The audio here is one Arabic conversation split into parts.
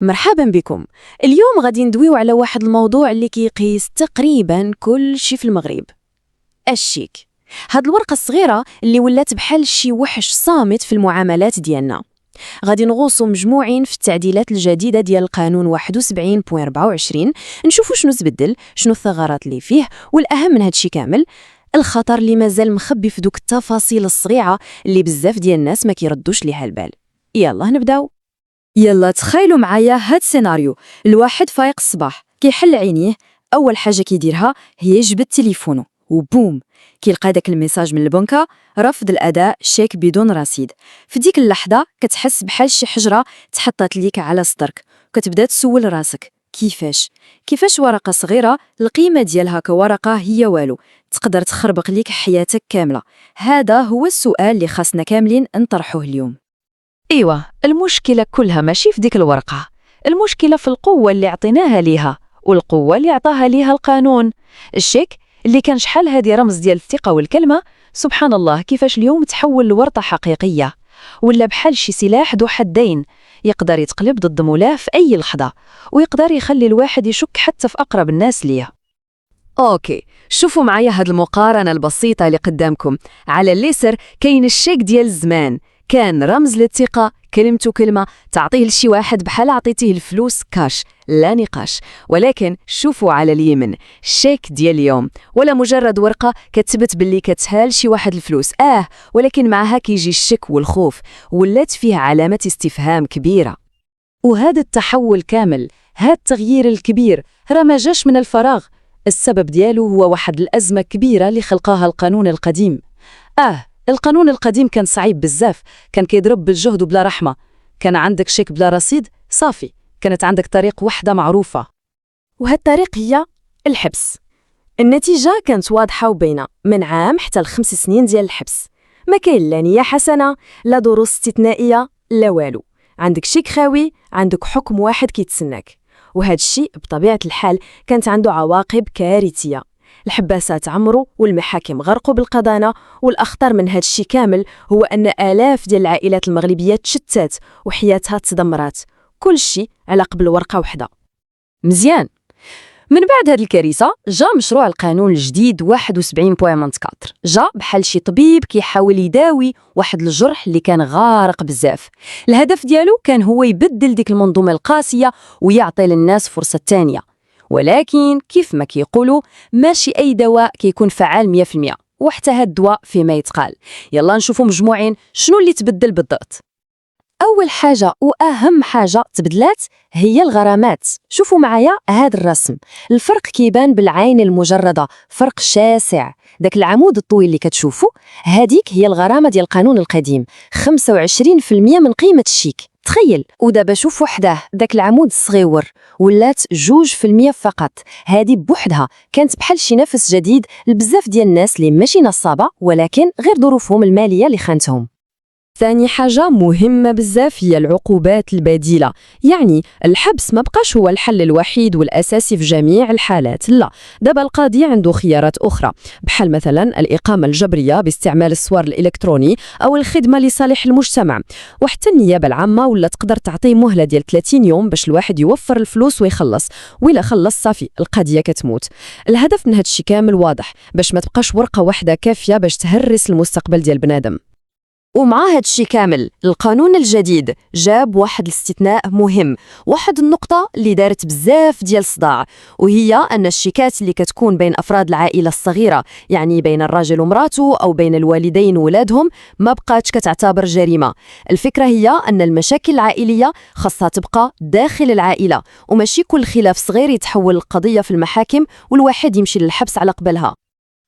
مرحبا بكم. اليوم غادي ندويو على واحد الموضوع اللي كيقيس تقريبا كل شي في المغرب، الشيك. هاد الورقة الصغيرة اللي ولات بحال شي وحش صامت في المعاملات ديالنا. غادي نغوصوا مجموعين في التعديلات الجديدة ديال القانون 71.24، نشوفوا شنو تبدل، شنو الثغرات اللي فيه، والأهم من هادشي كامل الخطر اللي مازال مخبي في دوك التفاصيل الصغيرة اللي بزاف ديال الناس ما كيردوش ليها البال. يلا نبداو. يلا تخيلوا معايا هاد سيناريو. الواحد فايق الصباح كيحل عينيه، اول حاجه كيديرها هي يجبد تليفونه وبوم كيلقى داك الميساج من البنكه: رفض الاداء شيك بدون رصيد. في ديك اللحظه كتحس بحال شي حجره تحطات ليك على صدرك، وكتبدا تسول راسك كيفاش ورقه صغيره القيمه ديالها كورقه هي والو تقدر تخربق ليك حياتك كامله. هذا هو السؤال اللي خاصنا كاملين نطرحوه اليوم. ايوه، المشكلة كلها ماشي في ديك الورقة، المشكلة في القوة اللي عطيناها ليها والقوة اللي عطاها ليها القانون. الشيك اللي كان شحال هذه رمز ديال الثقة والكلمة، سبحان الله كيفاش اليوم تحول لورطة حقيقية، ولا بحال شي سلاح ذو حدين يقدر يتقلب ضد مولاه في أي لحظة، ويقدر يخلي الواحد يشك حتى في أقرب الناس ليه. اوكي، شوفوا معايا هاد المقارنة البسيطة اللي قدامكم. على اليسر كاين الشيك ديال الزمان، كان رمز للثقة، كلمته كلمة تعطيه لشي واحد بحال عطيتيه الفلوس كاش لا نقاش. ولكن شوفوا على اليمين الشيك ديال اليوم، ولا مجرد ورقة كتثبت باللي كتهال شي واحد الفلوس، ولكن معها كيجي الشك والخوف، ولات فيه علامة استفهام كبيرة. وهذا التحول كامل، هذا التغيير الكبير راه ما جاش من الفراغ. السبب ديالو هو واحد الأزمة كبيرة اللي خلقاها القانون القديم. القانون القديم كان صعيب بزاف، كان كيضرب بالجهد وبلا رحمة. كان عندك شيك بلا رصيد صافي، كانت عندك طريق واحدة معروفة، وهاد الطريق هي الحبس. النتيجة كانت واضحة وبينة، من عام حتى ل5 سنين ديال الحبس. ما كاين لا نية حسنة، لا دروس استثنائية، لا والو. عندك شيك خاوي، عندك حكم واحد كيتسناك. وهاد الشيء بطبيعة الحال كانت عنده عواقب كارثية. الحباسات عمرو والمحاكم غرقوا بالقضانة، والأخطر من هاد الشيء كامل هو أن آلاف ديال العائلات المغربية تشتات وحياتها تدمرات، كل شيء على قبل ورقة واحدة. مزيان. من بعد هاد الكارثة جا مشروع القانون الجديد 71.24، جا بحال شي طبيب كيحاول يداوي واحد الجرح اللي كان غارق بزاف. الهدف ديالو كان هو يبدل ديك المنظومة القاسية ويعطي للناس فرصة تانية. ولكن كيف ما كيقولوا ماشي أي دواء كيكون فعال 100%، وحتى هاد الدواء فيما يتقال. يلا نشوفوا مجموعين شنو اللي تبدل بالضبط. أول حاجة وأهم حاجة تبدلات هي الغرامات. شوفوا معايا هاد الرسم، الفرق كيبان بالعين المجردة، فرق شاسع. داك العمود الطويل اللي كتشوفوا هاديك هي الغرامة ديال القانون القديم، 25% من قيمة الشيك. تخيل. ودابا شوف وحده داك العمود الصغيور ولات 2% فقط. هادي بوحدها كانت بحال شي نفس جديد لبزاف ديال الناس اللي ماشي نصابة، ولكن غير ظروفهم المالية اللي خانتهم. ثاني حاجة مهمة بزاف هي العقوبات البديلة. يعني الحبس ما بقاش هو الحل الوحيد والأساسي في جميع الحالات، لا، دابا القاضي عنده خيارات أخرى، بحال مثلا الإقامة الجبرية باستعمال السوار الإلكتروني أو الخدمة لصالح المجتمع. وحتى النيابة العامة ولا تقدر تعطي مهلة ديال 30 يوم باش الواحد يوفر الفلوس ويخلص، وإلا خلص صافي القضية كتموت. الهدف من هادشي كامل واضح، باش ما تبقاش ورقة واحدة كافية باش تهرس المستقبل ديال بنادم. ومع هاد الشي كامل القانون الجديد جاب واحد الاستثناء مهم، واحد النقطة اللي دارت بزاف ديال الصداع، وهي أن الشيكات اللي كتكون بين أفراد العائلة الصغيرة، يعني بين الراجل ومراته أو بين الوالدين وولادهم، ما بقاتش كتعتبر جريمة. الفكرة هي أن المشاكل العائلية خاصها تبقى داخل العائلة، وماشي كل خلاف صغير يتحول القضية في المحاكم والواحد يمشي للحبس على قبلها.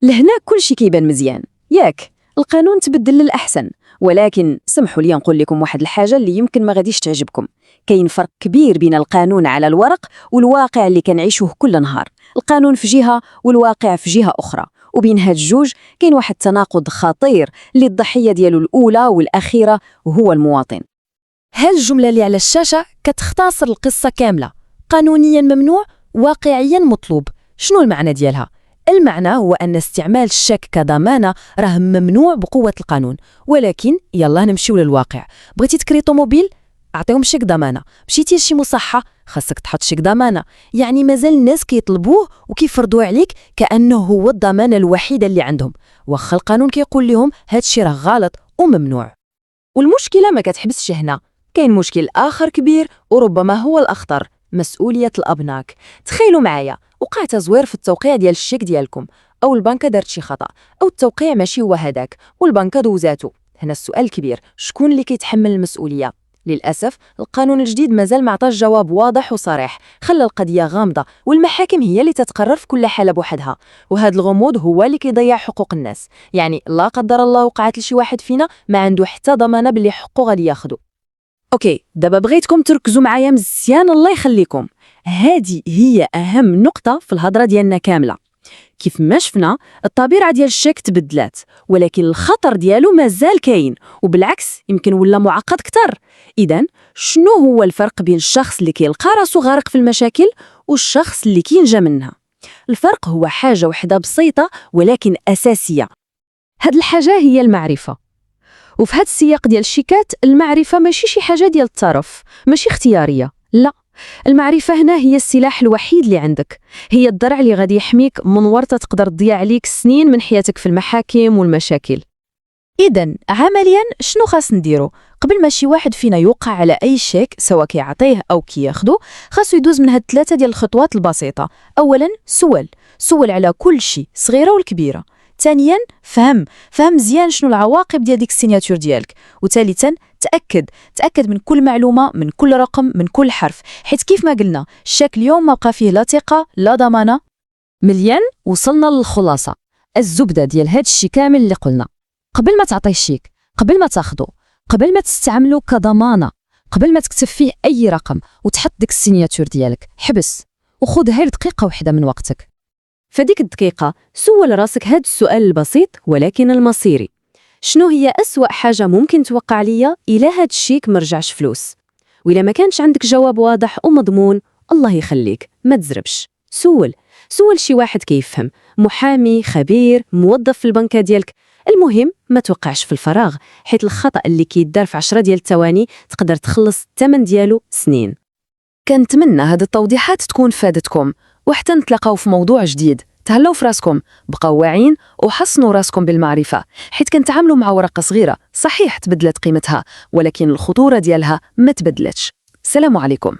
لهنا كل شي كيبان مزيان، ياك؟ القانون تبدل للأحسن. ولكن سمحوا لي نقول لكم واحد الحاجة اللي يمكن ما غاديش تعجبكم. كاين فرق كبير بين القانون على الورق والواقع اللي كنعيشوه كل نهار. القانون في جهة والواقع في جهة أخرى، وبين هاد الجوج كاين واحد التناقض خطير اللي الضحية ديالو الأولى والأخيرة هو المواطن. هاد الجملة اللي على الشاشة كتختصر القصة كاملة. قانونيا ممنوع، واقعيا مطلوب. شنو المعنى ديالها؟ المعنى هو أن استعمال الشيك كضمانة راه ممنوع بقوة القانون، ولكن يلا نمشيو للواقع. بغيتي تكري طوموبيل؟ أعطيهم شيك ضمانة. مشيتي لشي مصحة خاصك تحط شيك ضمانة، يعني مازال الناس كيطلبوه وكيفرضوه عليك كأنه هو الضمانة الوحيدة اللي عندهم، واخا القانون كيقول لهم هادشي راه غلط وممنوع. والمشكلة ما كتحبسش هنا، كاين مشكل آخر كبير وربما هو الأخطر، مسؤولية الأبناك. تخيلوا معايا وقع تزوير في التوقيع ديال الشيك ديالكم، أو البنكة دارت شي خطأ، أو التوقيع ماشي هو هداك والبنكة دوزاتو. هنا السؤال الكبير، شكون اللي كيتحمل المسؤولية؟ للأسف القانون الجديد مازال ما عطاش جواب واضح وصريح، خلى القضية غامضة والمحاكم هي اللي تتقرر في كل حالة بوحدها، وهذا الغموض هو اللي كيضيع حقوق الناس. يعني لا قدر الله وقعت لشي واحد فينا ما عنده حتى ضمانة باللي حقه غادي ياخدو. اوكي، دابا بغيتكم تركزوا معايا مزيان الله يخليكم. هذه هي اهم نقطة في الهضرة ديالنا كاملة. كيف ما شفنا الطبيعة ديال الشيك تبدلات، ولكن الخطر ديالو مازال كاين، وبالعكس يمكن ولا معقد كتر. إذن شنو هو الفرق بين الشخص اللي كيلقى راسو غارق في المشاكل والشخص اللي كينجا منها؟ الفرق هو حاجة وحدة بسيطة ولكن أساسية. هاد الحاجة هي المعرفة. وفي هاد السياق ديال الشيكات المعرفة ماشي شي حاجة ديال الطرف، ماشي اختيارية، لا. المعرفة هنا هي السلاح الوحيد اللي عندك، هي الدرع اللي غادي يحميك من ورطة تقدر تضيع عليك سنين من حياتك في المحاكم والمشاكل. إذن عملياً شنو خاص نديرو؟ قبل ما شي واحد فينا يوقع على أي شيك سواء كيعطيه أو كياخدو، خاصو يدوز من هاد 3 ديال الخطوات البسيطة. أولاً سؤال على كل شي صغيرة والكبيرة. ثانياً فهم مزيان شنو العواقب ديال ديك السيناتور ديالك. وثالثاً تأكد من كل معلومة، من كل رقم، من كل حرف، حيت كيف ما قلنا الشيك اليوم ما بقى فيه لا ثقة لا ضمانة. مليان وصلنا للخلاصة، الزبدة ديال هاد الشي كامل اللي قلنا. قبل ما تعطي الشيك، قبل ما تاخدو، قبل ما تستعملو كضمانة، قبل ما تكتب فيه أي رقم وتحط ديك السيناتور ديالك، حبس وخذ غير دقيقة واحدة من وقتك. فديك الدقيقة سول راسك هاد السؤال البسيط ولكن المصيري: شنو هي أسوأ حاجة ممكن توقع ليا إلى هاد الشيك مرجعش فلوس؟ وإلا ما كانش عندك جواب واضح ومضمون، الله يخليك ما تزربش، سول شي واحد كيفهم، محامي، خبير، موظف في البنكة ديالك. المهم ما توقعش في الفراغ، حيت الخطأ اللي كيدار في 10 ديال الثواني تقدر تخلص الثمن ديالو سنين. كنتمنى هاد التوضيحات تكون فادتكم، وحتى نتلاقاو في موضوع جديد. تهلاو في راسكم، بقاو واعيين وحصنوا راسكم بالمعرفة، حيت كنتعاملوا مع ورقة صغيرة صحيح تبدلت قيمتها، ولكن الخطورة ديالها ما تبدلتش. السلام عليكم.